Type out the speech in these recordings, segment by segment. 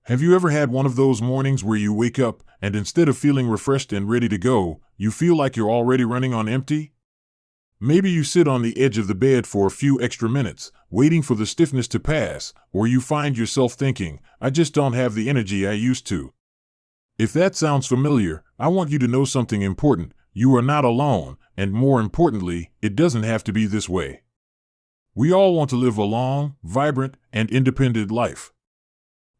Have you ever had one of those mornings where you wake up and instead of feeling refreshed and ready to go, you feel like you're already running on empty? Maybe you sit on the edge of the bed for a few extra minutes, waiting for the stiffness to pass, or you find yourself thinking, I just don't have the energy I used to. If that sounds familiar, I want you to know something important. You are not alone, and more importantly, it doesn't have to be this way. We all want to live a long, vibrant, and independent life.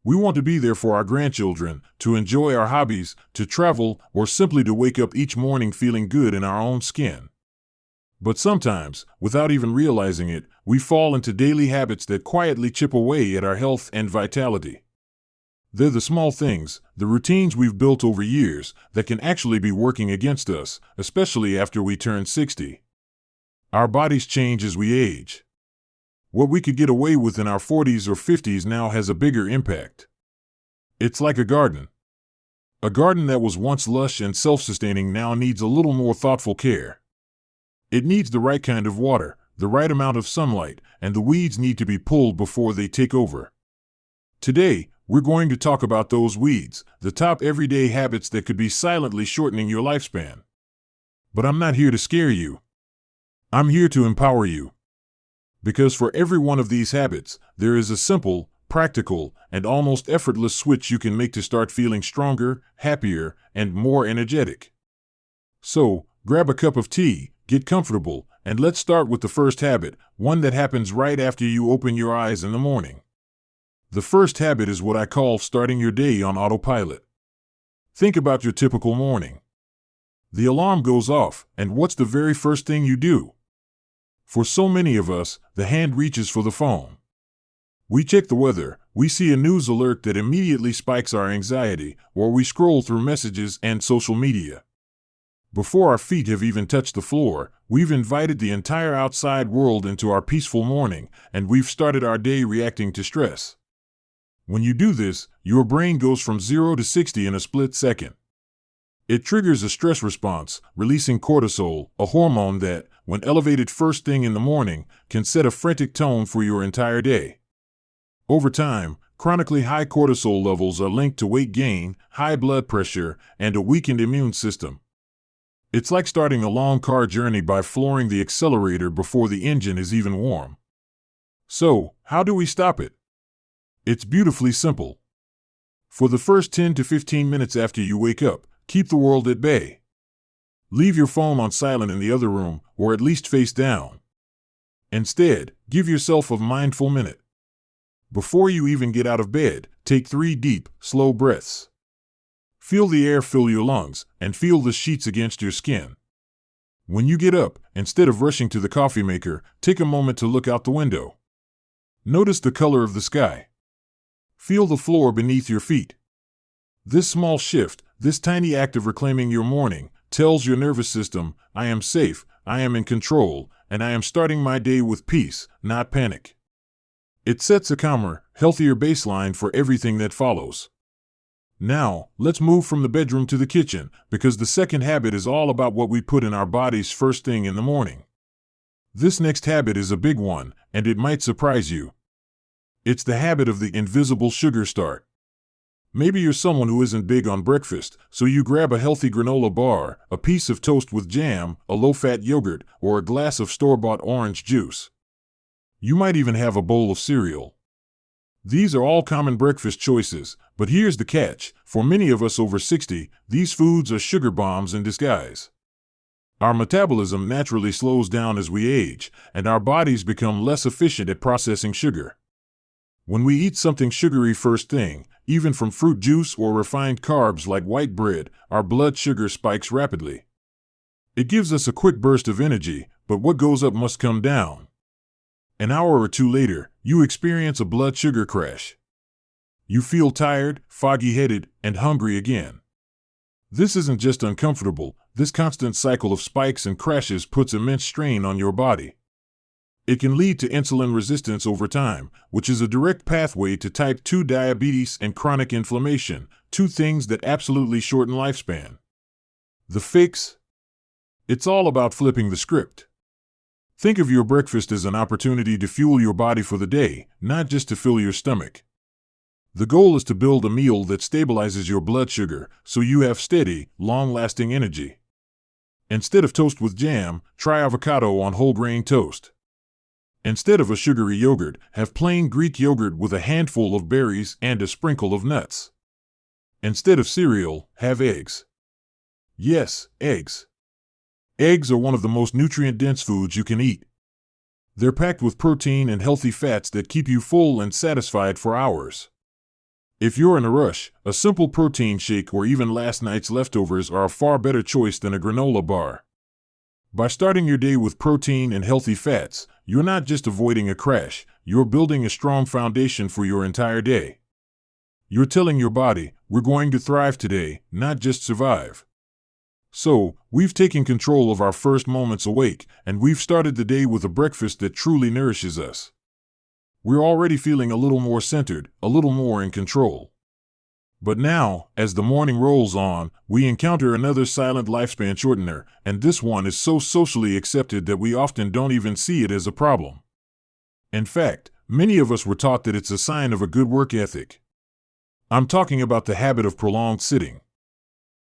We want to be there for our grandchildren, to enjoy our hobbies, to travel, or simply to wake up each morning feeling good in our own skin. But sometimes, without even realizing it, we fall into daily habits that quietly chip away at our health and vitality. They're the small things, the routines we've built over years, that can actually be working against us, especially after we turn 60. Our bodies change as we age. What we could get away with in our 40s or 50s now has a bigger impact. It's like a garden. A garden that was once lush and self-sustaining now needs a little more thoughtful care. It needs the right kind of water, the right amount of sunlight, and the weeds need to be pulled before they take over. Today, we're going to talk about those weeds, the top everyday habits that could be silently shortening your lifespan. But I'm not here to scare you. I'm here to empower you. Because for every one of these habits, there is a simple, practical, and almost effortless switch you can make to start feeling stronger, happier, and more energetic. So, grab a cup of tea, get comfortable, and let's start with the first habit, one that happens right after you open your eyes in the morning. The first habit is what I call starting your day on autopilot. Think about your typical morning. The alarm goes off, and what's the very first thing you do? For so many of us, the hand reaches for the phone. We check the weather, we see a news alert that immediately spikes our anxiety, or we scroll through messages and social media. Before our feet have even touched the floor, we've invited the entire outside world into our peaceful morning, and we've started our day reacting to stress. When you do this, your brain goes from 0 to 60 in a split second. It triggers a stress response, releasing cortisol, a hormone that, when elevated first thing in the morning, can set a frantic tone for your entire day. Over time, chronically high cortisol levels are linked to weight gain, high blood pressure, and a weakened immune system. It's like starting a long car journey by flooring the accelerator before the engine is even warm. So, how do we stop it? It's beautifully simple. For the first 10 to 15 minutes after you wake up, keep the world at bay. Leave your phone on silent in the other room, or at least face down. Instead, give yourself a mindful minute. Before you even get out of bed, take 3 deep, slow breaths. Feel the air fill your lungs, and feel the sheets against your skin. When you get up, instead of rushing to the coffee maker, take a moment to look out the window. Notice the color of the sky. Feel the floor beneath your feet. This small shift, this tiny act of reclaiming your morning, tells your nervous system, I am safe, I am in control, and I am starting my day with peace, not panic. It sets a calmer, healthier baseline for everything that follows. Now, let's move from the bedroom to the kitchen, because the second habit is all about what we put in our bodies first thing in the morning. This next habit is a big one, and it might surprise you. It's the habit of the invisible sugar start. Maybe you're someone who isn't big on breakfast, so you grab a healthy granola bar, a piece of toast with jam, a low-fat yogurt, or a glass of store-bought orange juice. You might even have a bowl of cereal. These are all common breakfast choices, but here's the catch. For many of us over 60, these foods are sugar bombs in disguise. Our metabolism naturally slows down as we age, and our bodies become less efficient at processing sugar. When we eat something sugary first thing, even from fruit juice or refined carbs like white bread, our blood sugar spikes rapidly. It gives us a quick burst of energy, but what goes up must come down. An hour or two later, you experience a blood sugar crash. You feel tired, foggy-headed, and hungry again. This isn't just uncomfortable, this constant cycle of spikes and crashes puts immense strain on your body. It can lead to insulin resistance over time, which is a direct pathway to type 2 diabetes and chronic inflammation, 2 things that absolutely shorten lifespan. The fix? It's all about flipping the script. Think of your breakfast as an opportunity to fuel your body for the day, not just to fill your stomach. The goal is to build a meal that stabilizes your blood sugar so you have steady, long-lasting energy. Instead of toast with jam, try avocado on whole grain toast. Instead of a sugary yogurt, have plain Greek yogurt with a handful of berries and a sprinkle of nuts. Instead of cereal, have eggs. Yes, eggs. Eggs are one of the most nutrient-dense foods you can eat. They're packed with protein and healthy fats that keep you full and satisfied for hours. If you're in a rush, a simple protein shake or even last night's leftovers are a far better choice than a granola bar. By starting your day with protein and healthy fats, you're not just avoiding a crash, you're building a strong foundation for your entire day. You're telling your body, we're going to thrive today, not just survive. So, we've taken control of our first moments awake, and we've started the day with a breakfast that truly nourishes us. We're already feeling a little more centered, a little more in control. But now, as the morning rolls on, we encounter another silent lifespan shortener, and this one is so socially accepted that we often don't even see it as a problem. In fact, many of us were taught that it's a sign of a good work ethic. I'm talking about the habit of prolonged sitting.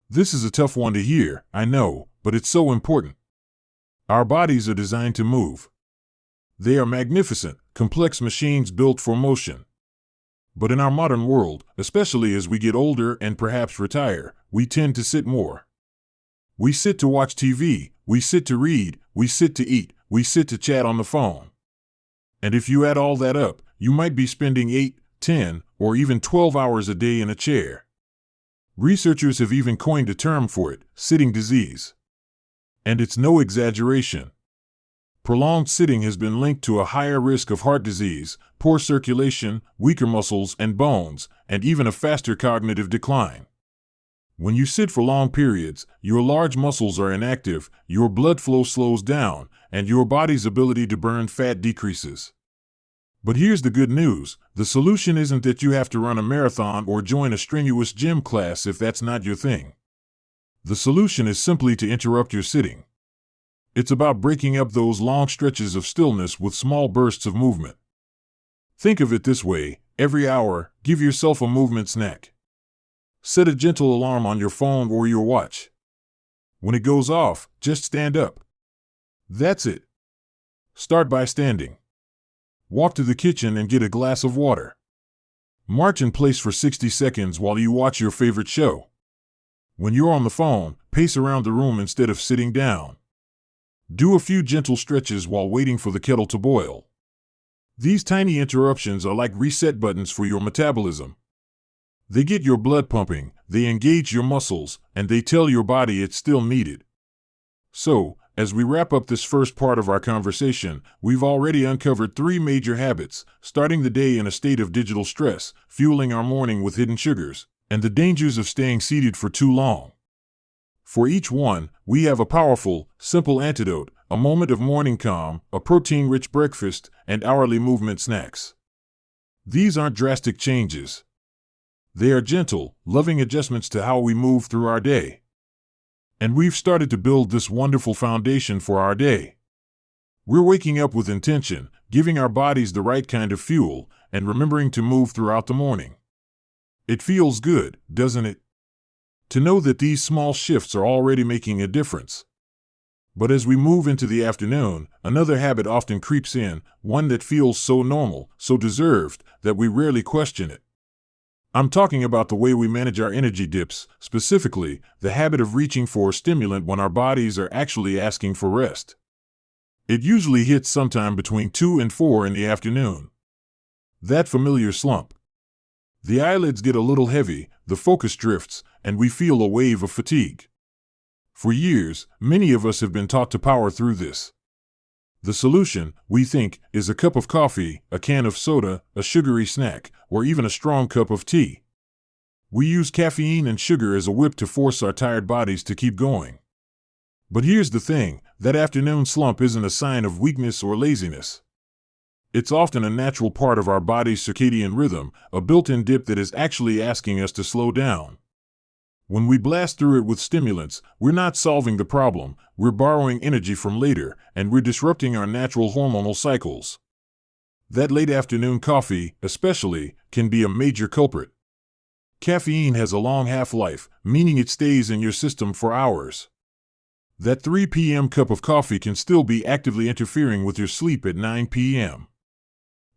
This is a tough one to hear, I know, but it's so important. Our bodies are designed to move. They are magnificent, complex machines built for motion. But in our modern world, especially as we get older and perhaps retire, we tend to sit more. We sit to watch TV, we sit to read, we sit to eat, we sit to chat on the phone. And if you add all that up, you might be spending 8, 10, or even 12 hours a day in a chair. Researchers have even coined a term for it, sitting disease. And it's no exaggeration. Prolonged sitting has been linked to a higher risk of heart disease, poor circulation, weaker muscles and bones, and even a faster cognitive decline. When you sit for long periods, your large muscles are inactive, your blood flow slows down, and your body's ability to burn fat decreases. But here's the good news, the solution isn't that you have to run a marathon or join a strenuous gym class if that's not your thing. The solution is simply to interrupt your sitting. It's about breaking up those long stretches of stillness with small bursts of movement. Think of it this way, every hour, give yourself a movement snack. Set a gentle alarm on your phone or your watch. When it goes off, just stand up. That's it. Start by standing. Walk to the kitchen and get a glass of water. March in place for 60 seconds while you watch your favorite show. When you're on the phone, pace around the room instead of sitting down. Do a few gentle stretches while waiting for the kettle to boil. These tiny interruptions are like reset buttons for your metabolism. They get your blood pumping, they engage your muscles, and they tell your body it's still needed. So, as we wrap up this first part of our conversation, we've already uncovered 3 major habits, starting the day in a state of digital stress, fueling our morning with hidden sugars, and the dangers of staying seated for too long. For each one, we have a powerful, simple antidote, a moment of morning calm, a protein-rich breakfast, and hourly movement snacks. These aren't drastic changes. They are gentle, loving adjustments to how we move through our day. And we've started to build this wonderful foundation for our day. We're waking up with intention, giving our bodies the right kind of fuel, and remembering to move throughout the morning. It feels good, doesn't it? To know that these small shifts are already making a difference. But as we move into the afternoon, another habit often creeps in, one that feels so normal, so deserved, that we rarely question it. I'm talking about the way we manage our energy dips, specifically, the habit of reaching for a stimulant when our bodies are actually asking for rest. It usually hits sometime between 2 and 4 in the afternoon. That familiar slump. The eyelids get a little heavy, the focus drifts, and we feel a wave of fatigue. For years, many of us have been taught to power through this. The solution, we think, is a cup of coffee, a can of soda, a sugary snack, or even a strong cup of tea. We use caffeine and sugar as a whip to force our tired bodies to keep going. But here's the thing, that afternoon slump isn't a sign of weakness or laziness. It's often a natural part of our body's circadian rhythm, a built-in dip that is actually asking us to slow down. When we blast through it with stimulants, we're not solving the problem, we're borrowing energy from later, and we're disrupting our natural hormonal cycles. That late afternoon coffee, especially, can be a major culprit. Caffeine has a long half-life, meaning it stays in your system for hours. That 3 p.m. cup of coffee can still be actively interfering with your sleep at 9 p.m.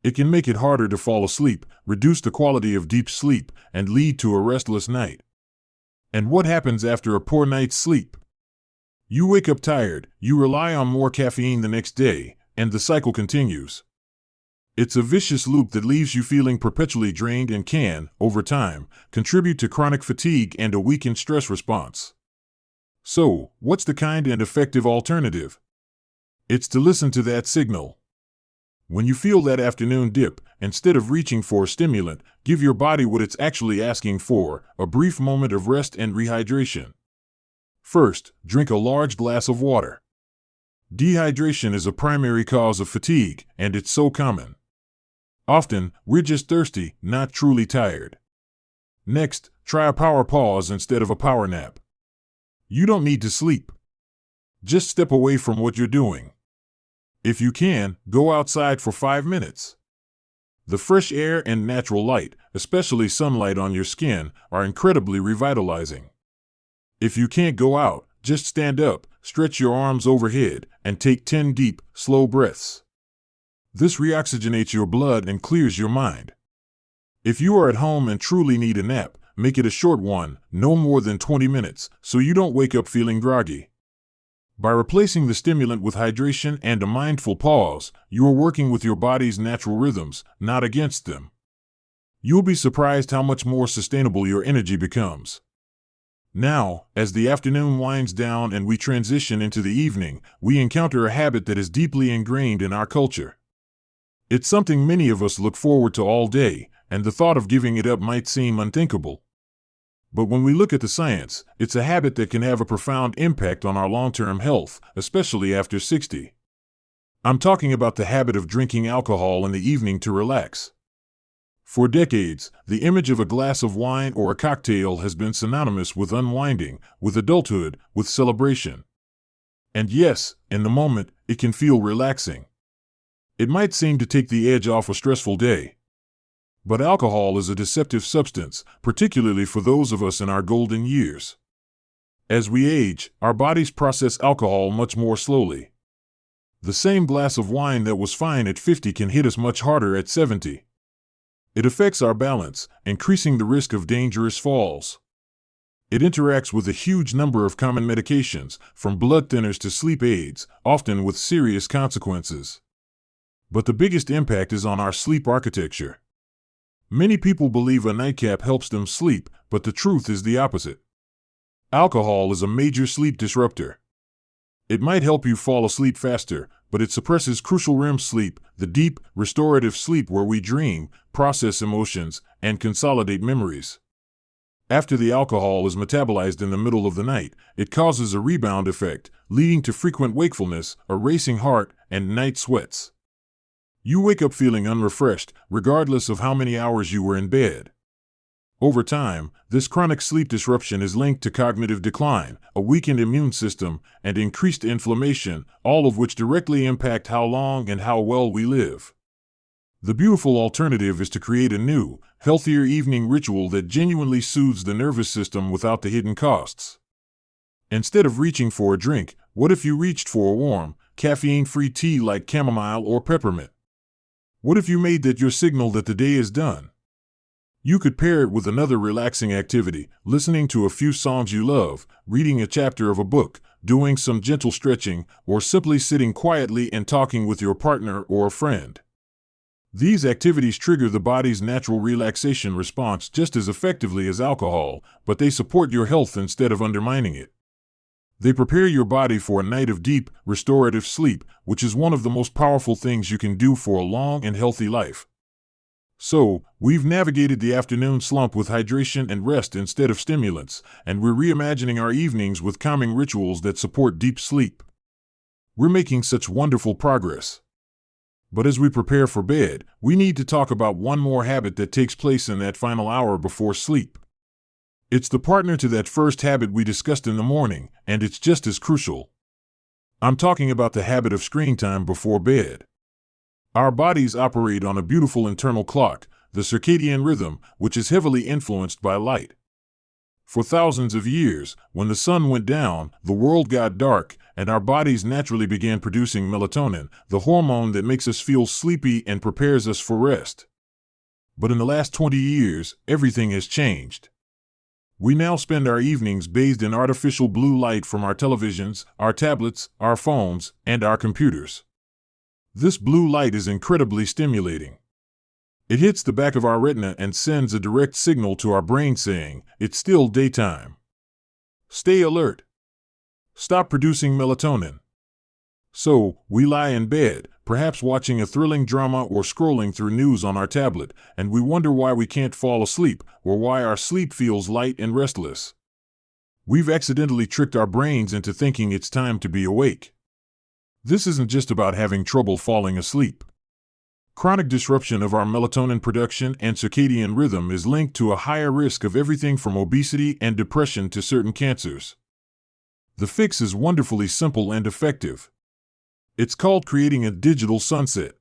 It can make it harder to fall asleep, reduce the quality of deep sleep, and lead to a restless night. And what happens after a poor night's sleep? You wake up tired, you rely on more caffeine the next day, and the cycle continues. It's a vicious loop that leaves you feeling perpetually drained and can, over time, contribute to chronic fatigue and a weakened stress response. So, what's the kind and effective alternative? It's to listen to that signal. When you feel that afternoon dip, instead of reaching for a stimulant, give your body what it's actually asking for, a brief moment of rest and rehydration. First, drink a large glass of water. Dehydration is a primary cause of fatigue, and it's so common. Often, we're just thirsty, not truly tired. Next, try a power pause instead of a power nap. You don't need to sleep. Just step away from what you're doing. If you can, go outside for 5 minutes. The fresh air and natural light, especially sunlight on your skin, are incredibly revitalizing. If you can't go out, just stand up, stretch your arms overhead, and take 10 deep, slow breaths. This reoxygenates your blood and clears your mind. If you are at home and truly need a nap, make it a short one, no more than 20 minutes, so you don't wake up feeling groggy. By replacing the stimulant with hydration and a mindful pause, you are working with your body's natural rhythms, not against them. You'll be surprised how much more sustainable your energy becomes. Now, as the afternoon winds down and we transition into the evening, we encounter a habit that is deeply ingrained in our culture. It's something many of us look forward to all day, and the thought of giving it up might seem unthinkable. But when we look at the science, it's a habit that can have a profound impact on our long-term health, especially after 60. I'm talking about the habit of drinking alcohol in the evening to relax. For decades, the image of a glass of wine or a cocktail has been synonymous with unwinding, with adulthood, with celebration. And yes, in the moment, it can feel relaxing. It might seem to take the edge off a stressful day. But alcohol is a deceptive substance, particularly for those of us in our golden years. As we age, our bodies process alcohol much more slowly. The same glass of wine that was fine at 50 can hit us much harder at 70. It affects our balance, increasing the risk of dangerous falls. It interacts with a huge number of common medications, from blood thinners to sleep aids, often with serious consequences. But the biggest impact is on our sleep architecture. Many people believe a nightcap helps them sleep, but the truth is the opposite. Alcohol is a major sleep disruptor. It might help you fall asleep faster, but it suppresses crucial REM sleep, the deep, restorative sleep where we dream, process emotions, and consolidate memories. After the alcohol is metabolized in the middle of the night, it causes a rebound effect, leading to frequent wakefulness, a racing heart, and night sweats. You wake up feeling unrefreshed, regardless of how many hours you were in bed. Over time, this chronic sleep disruption is linked to cognitive decline, a weakened immune system, and increased inflammation, all of which directly impact how long and how well we live. The beautiful alternative is to create a new, healthier evening ritual that genuinely soothes the nervous system without the hidden costs. Instead of reaching for a drink, what if you reached for a warm, caffeine-free tea like chamomile or peppermint? What if you made that your signal that the day is done? You could pair it with another relaxing activity, listening to a few songs you love, reading a chapter of a book, doing some gentle stretching, or simply sitting quietly and talking with your partner or a friend. These activities trigger the body's natural relaxation response just as effectively as alcohol, but they support your health instead of undermining it. They prepare your body for a night of deep, restorative sleep, which is one of the most powerful things you can do for a long and healthy life. So, we've navigated the afternoon slump with hydration and rest instead of stimulants, and we're reimagining our evenings with calming rituals that support deep sleep. We're making such wonderful progress. But as we prepare for bed, we need to talk about one more habit that takes place in that final hour before sleep. It's the partner to that first habit we discussed in the morning, and it's just as crucial. I'm talking about the habit of screen time before bed. Our bodies operate on a beautiful internal clock, the circadian rhythm, which is heavily influenced by light. For thousands of years, when the sun went down, the world got dark, and our bodies naturally began producing melatonin, the hormone that makes us feel sleepy and prepares us for rest. But in the last 20 years, everything has changed. We now spend our evenings bathed in artificial blue light from our televisions, our tablets, our phones, and our computers. This blue light is incredibly stimulating. It hits the back of our retina and sends a direct signal to our brain saying, "It's still daytime. Stay alert. Stop producing melatonin." So, we lie in bed, perhaps watching a thrilling drama or scrolling through news on our tablet, and we wonder why we can't fall asleep, or why our sleep feels light and restless. We've accidentally tricked our brains into thinking it's time to be awake. This isn't just about having trouble falling asleep. Chronic disruption of our melatonin production and circadian rhythm is linked to a higher risk of everything from obesity and depression to certain cancers. The fix is wonderfully simple and effective. It's called creating a digital sunset.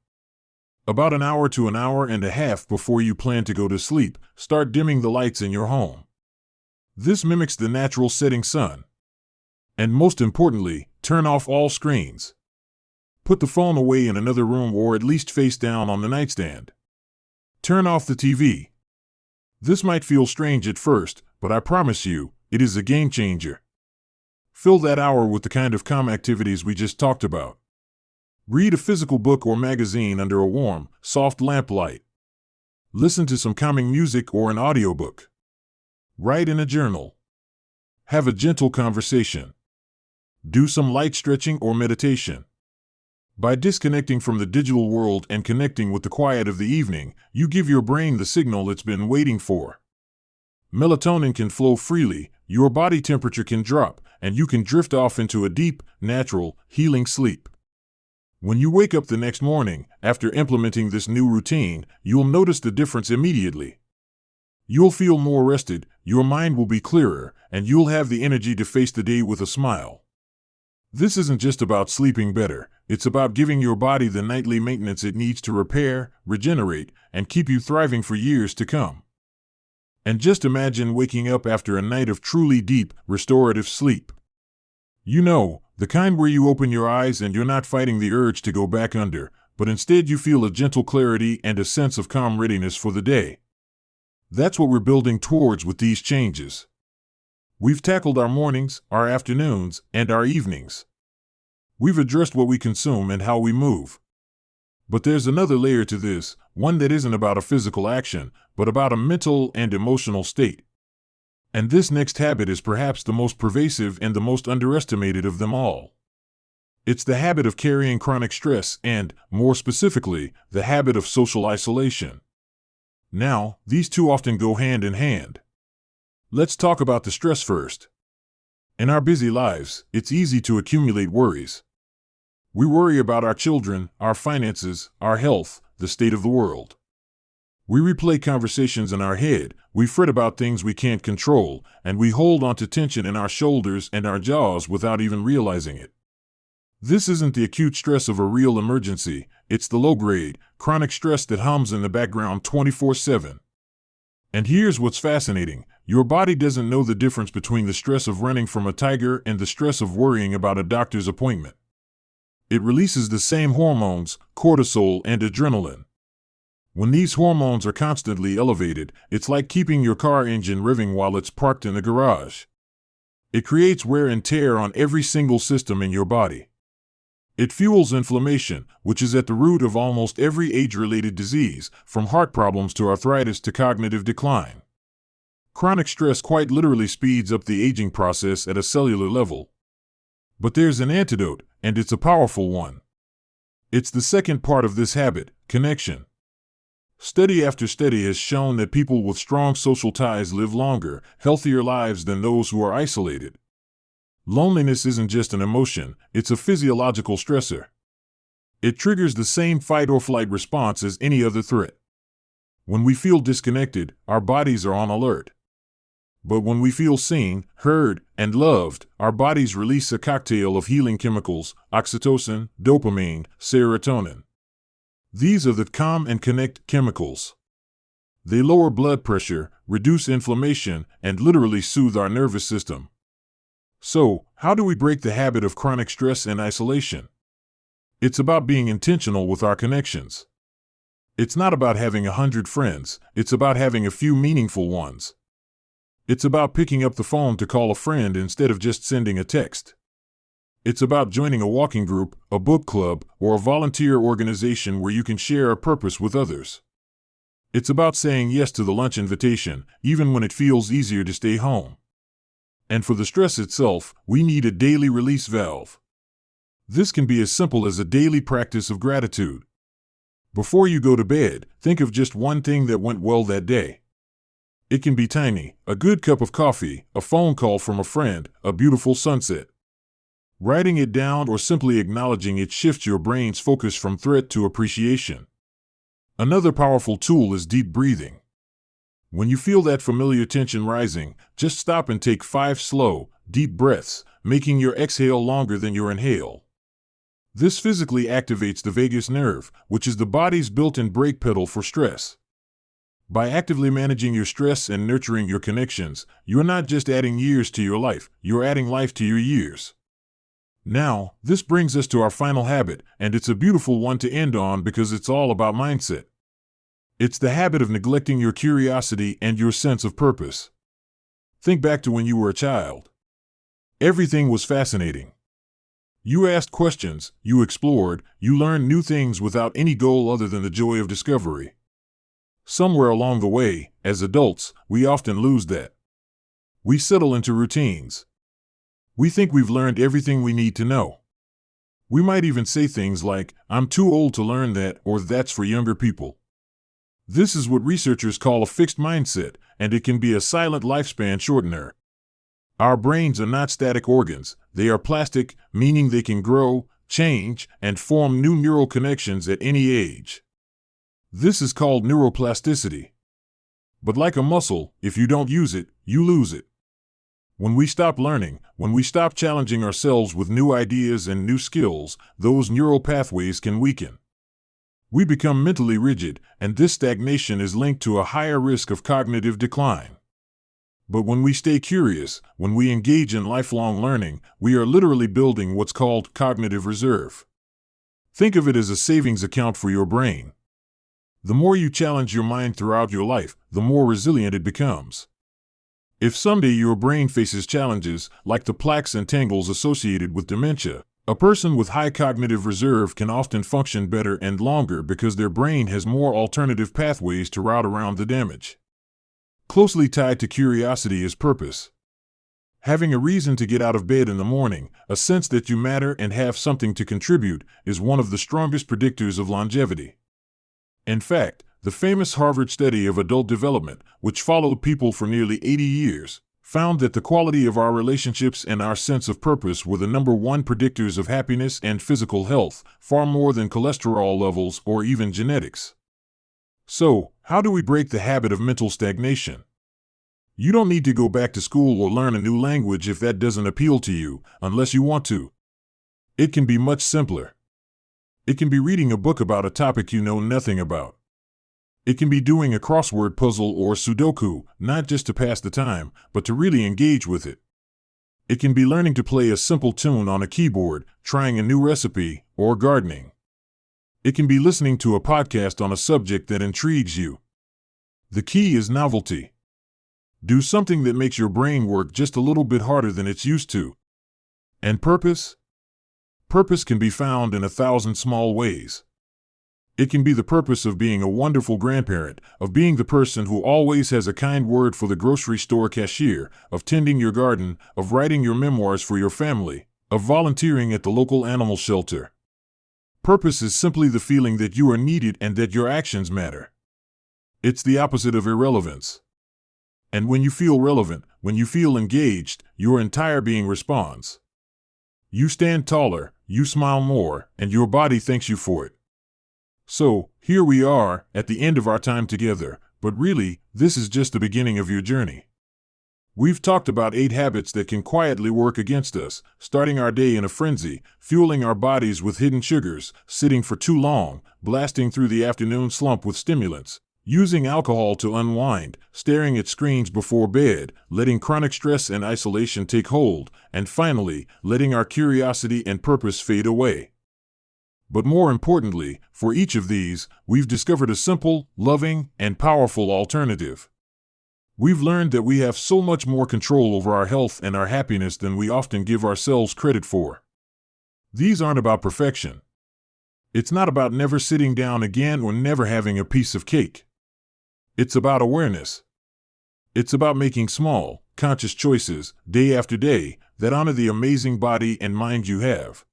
About an hour to an hour and a half before you plan to go to sleep, start dimming the lights in your home. This mimics the natural setting sun. And most importantly, turn off all screens. Put the phone away in another room or at least face down on the nightstand. Turn off the TV. This might feel strange at first, but I promise you, it is a game changer. Fill that hour with the kind of calm activities we just talked about. Read a physical book or magazine under a warm, soft lamplight. Listen to some calming music or an audiobook. Write in a journal. Have a gentle conversation. Do some light stretching or meditation. By disconnecting from the digital world and connecting with the quiet of the evening, you give your brain the signal it's been waiting for. Melatonin can flow freely, your body temperature can drop, and you can drift off into a deep, natural, healing sleep. When you wake up the next morning, after implementing this new routine, you'll notice the difference immediately. You'll feel more rested, your mind will be clearer, and you'll have the energy to face the day with a smile. This isn't just about sleeping better, it's about giving your body the nightly maintenance it needs to repair, regenerate, and keep you thriving for years to come. And just imagine waking up after a night of truly deep, restorative sleep. You know, the kind where you open your eyes and you're not fighting the urge to go back under, but instead you feel a gentle clarity and a sense of calm readiness for the day. That's what we're building towards with these changes. We've tackled our mornings, our afternoons, and our evenings. We've addressed what we consume and how we move. But there's another layer to this, one that isn't about a physical action, but about a mental and emotional state. And this next habit is perhaps the most pervasive and the most underestimated of them all. It's the habit of carrying chronic stress and, more specifically, the habit of social isolation. Now, these two often go hand in hand. Let's talk about the stress first. In our busy lives, it's easy to accumulate worries. We worry about our children, our finances, our health, the state of the world. We replay conversations in our head, we fret about things we can't control, and we hold on to tension in our shoulders and our jaws without even realizing it. This isn't the acute stress of a real emergency, it's the low-grade, chronic stress that hums in the background 24/7. And here's what's fascinating, your body doesn't know the difference between the stress of running from a tiger and the stress of worrying about a doctor's appointment. It releases the same hormones, cortisol and adrenaline. When these hormones are constantly elevated, it's like keeping your car engine revving while it's parked in the garage. It creates wear and tear on every single system in your body. It fuels inflammation, which is at the root of almost every age-related disease, from heart problems to arthritis to cognitive decline. Chronic stress quite literally speeds up the aging process at a cellular level. But there's an antidote, and it's a powerful one. It's the second part of this habit, connection. Study after study has shown that people with strong social ties live longer, healthier lives than those who are isolated. Loneliness isn't just an emotion, it's a physiological stressor. It triggers the same fight or flight response as any other threat. When we feel disconnected, our bodies are on alert. But when we feel seen, heard, and loved, our bodies release a cocktail of healing chemicals, oxytocin, dopamine, serotonin. These are the calm and connect chemicals. They lower blood pressure, reduce inflammation, and literally soothe our nervous system. So, how do we break the habit of chronic stress and isolation? It's about being intentional with our connections. It's not about having 100 friends, it's about having a few meaningful ones. It's about picking up the phone to call a friend instead of just sending a text. It's about joining a walking group, a book club, or a volunteer organization where you can share a purpose with others. It's about saying yes to the lunch invitation, even when it feels easier to stay home. And for the stress itself, we need a daily release valve. This can be as simple as a daily practice of gratitude. Before you go to bed, think of just one thing that went well that day. It can be tiny: a good cup of coffee, a phone call from a friend, a beautiful sunset. Writing it down or simply acknowledging it shifts your brain's focus from threat to appreciation. Another powerful tool is deep breathing. When you feel that familiar tension rising, just stop and take 5 slow, deep breaths, making your exhale longer than your inhale. This physically activates the vagus nerve, which is the body's built-in brake pedal for stress. By actively managing your stress and nurturing your connections, you're not just adding years to your life, you're adding life to your years. Now, this brings us to our final habit, and it's a beautiful one to end on because it's all about mindset. It's the habit of neglecting your curiosity and your sense of purpose. Think back to when you were a child. Everything was fascinating. You asked questions, you explored, you learned new things without any goal other than the joy of discovery. Somewhere along the way, as adults, we often lose that. We settle into routines. We think we've learned everything we need to know. We might even say things like, "I'm too old to learn that," or "that's for younger people." This is what researchers call a fixed mindset, and it can be a silent lifespan shortener. Our brains are not static organs, they are plastic, meaning they can grow, change, and form new neural connections at any age. This is called neuroplasticity. But like a muscle, if you don't use it, you lose it. When we stop learning, when we stop challenging ourselves with new ideas and new skills, those neural pathways can weaken. We become mentally rigid, and this stagnation is linked to a higher risk of cognitive decline. But when we stay curious, when we engage in lifelong learning, we are literally building what's called cognitive reserve. Think of it as a savings account for your brain. The more you challenge your mind throughout your life, the more resilient it becomes. If someday your brain faces challenges, like the plaques and tangles associated with dementia, a person with high cognitive reserve can often function better and longer because their brain has more alternative pathways to route around the damage. Closely tied to curiosity is purpose. Having a reason to get out of bed in the morning, a sense that you matter and have something to contribute, is one of the strongest predictors of longevity. In fact, the famous Harvard study of adult development, which followed people for nearly 80 years, found that the quality of our relationships and our sense of purpose were the #1 predictors of happiness and physical health, far more than cholesterol levels or even genetics. So, how do we break the habit of mental stagnation? You don't need to go back to school or learn a new language if that doesn't appeal to you, unless you want to. It can be much simpler. It can be reading a book about a topic you know nothing about. It can be doing a crossword puzzle or Sudoku, not just to pass the time, but to really engage with it. It can be learning to play a simple tune on a keyboard, trying a new recipe, or gardening. It can be listening to a podcast on a subject that intrigues you. The key is novelty. Do something that makes your brain work just a little bit harder than it's used to. And purpose? Purpose can be found in 1,000 small ways. It can be the purpose of being a wonderful grandparent, of being the person who always has a kind word for the grocery store cashier, of tending your garden, of writing your memoirs for your family, of volunteering at the local animal shelter. Purpose is simply the feeling that you are needed and that your actions matter. It's the opposite of irrelevance. And when you feel relevant, when you feel engaged, your entire being responds. You stand taller, you smile more, and your body thanks you for it. So, here we are, at the end of our time together, but really, this is just the beginning of your journey. We've talked about 8 habits that can quietly work against us, starting our day in a frenzy, fueling our bodies with hidden sugars, sitting for too long, blasting through the afternoon slump with stimulants, using alcohol to unwind, staring at screens before bed, letting chronic stress and isolation take hold, and finally, letting our curiosity and purpose fade away. But more importantly, for each of these, we've discovered a simple, loving, and powerful alternative. We've learned that we have so much more control over our health and our happiness than we often give ourselves credit for. These aren't about perfection. It's not about never sitting down again or never having a piece of cake. It's about awareness. It's about making small, conscious choices, day after day, that honor the amazing body and mind you have.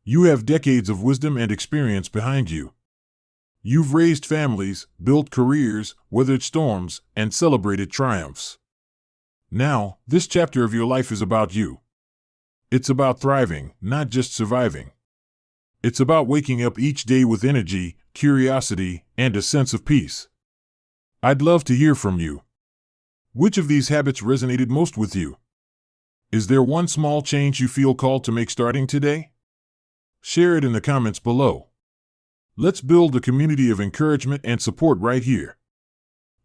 You have decades of wisdom and experience behind you. You've raised families, built careers, weathered storms, and celebrated triumphs. Now, this chapter of your life is about you. It's about thriving, not just surviving. It's about waking up each day with energy, curiosity, and a sense of peace. I'd love to hear from you. Which of these habits resonated most with you? Is there one small change you feel called to make starting today? Share it in the comments below. Let's build a community of encouragement and support right here.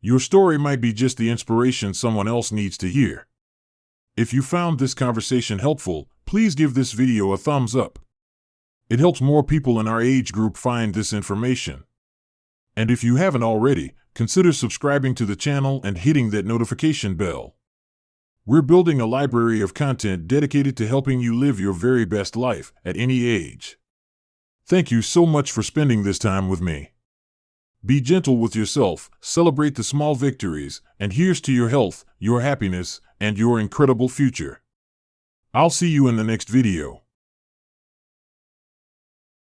Your story might be just the inspiration someone else needs to hear. If you found this conversation helpful, please give this video a thumbs up. It helps more people in our age group find this information. And if you haven't already, consider subscribing to the channel and hitting that notification bell. We're building a library of content dedicated to helping you live your very best life at any age. Thank you so much for spending this time with me. Be gentle with yourself, celebrate the small victories, and here's to your health, your happiness, and your incredible future. I'll see you in the next video.